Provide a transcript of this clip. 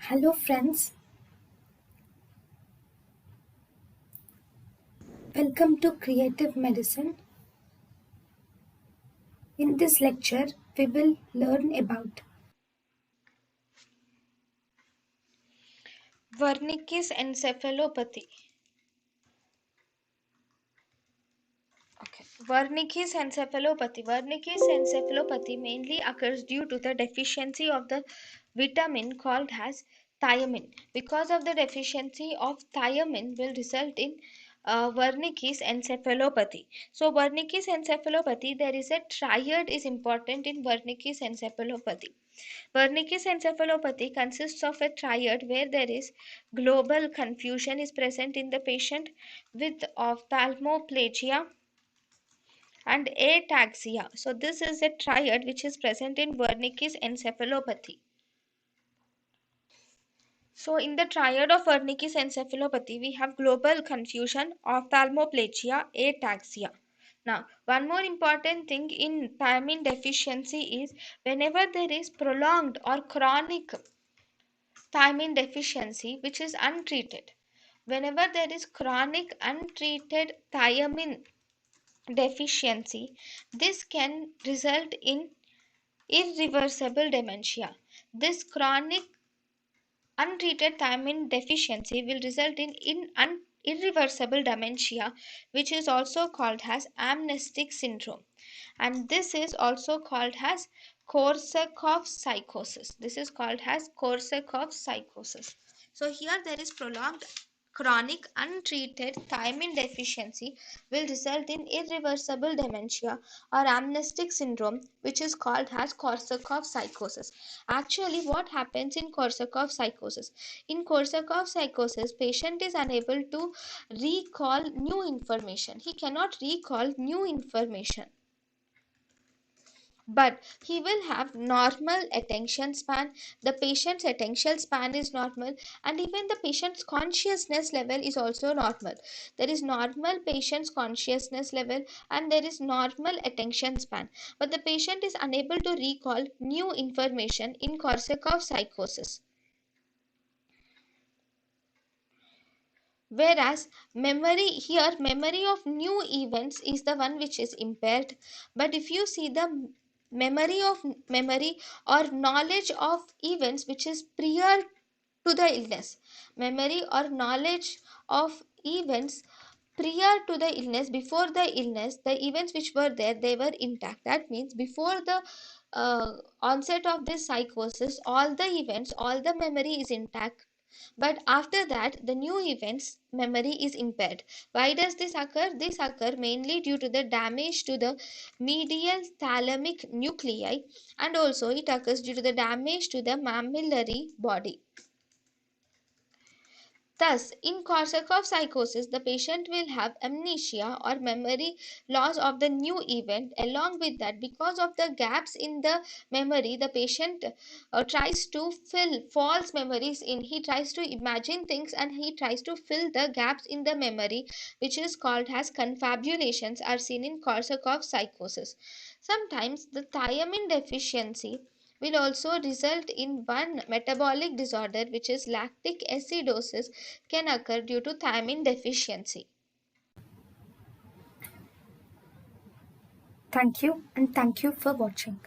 Hello, friends. Welcome to Creative Medicine. In this lecture, we will learn about Wernicke's encephalopathy. Wernicke's encephalopathy. Wernicke's encephalopathy mainly occurs due to the deficiency of the vitamin called as thiamine. Because of the deficiency of thiamine will result in Wernicke's encephalopathy. So Wernicke's encephalopathy, there is a triad is important in Wernicke's encephalopathy. Wernicke's encephalopathy consists of a triad where there is global confusion is present in the patient with ophthalmoplegia and ataxia. So this is a triad which is present in Wernicke's encephalopathy. So in the triad of Wernicke's encephalopathy, we have global confusion, ophthalmoplegia, ataxia. Now, one more important thing in thiamine deficiency is whenever there is prolonged or chronic thiamine deficiency which is untreated. Whenever there is chronic untreated thiamine deficiency, this can result in irreversible dementia. This chronic untreated thiamine deficiency will result in irreversible dementia, which is also called as amnestic syndrome. And this is also called as Korsakoff psychosis. This is called as Korsakoff psychosis. So here there is prolonged chronic untreated thiamine deficiency will result in irreversible dementia or amnestic syndrome, which is called as Korsakoff psychosis. Actually, what happens in Korsakoff psychosis? In Korsakoff psychosis, patient is unable to recall new information. He cannot recall new information, but he will have normal attention span. The patient's attention span is normal, and even the patient's consciousness level is also normal. There is normal patient's consciousness level and there is normal attention span, but the patient is unable to recall new information in Korsakoff psychosis. Whereas memory of new events is the one which is impaired. But if you see the memory or knowledge of events which is prior to the illness, memory or knowledge of events prior to the illness, before the illness, the events which were there, they were intact. That means before the onset of this psychosis, all the events, all the memory is intact, but after that the new events memory is impaired. Why does this occur? This occur mainly due to the damage to the medial thalamic nuclei, and also it occurs due to the damage to the mammillary body. Thus, in Korsakoff psychosis, the patient will have amnesia or memory loss of the new event. Along with that, because of the gaps in the memory, the patient tries to fill false memories in. He tries to imagine things and he tries to fill the gaps in the memory, which is called as confabulations, are seen in Korsakoff psychosis. Sometimes the thiamine deficiency will also result in one metabolic disorder, which is lactic acidosis, can occur due to thiamine deficiency. thank you and thank you for watching.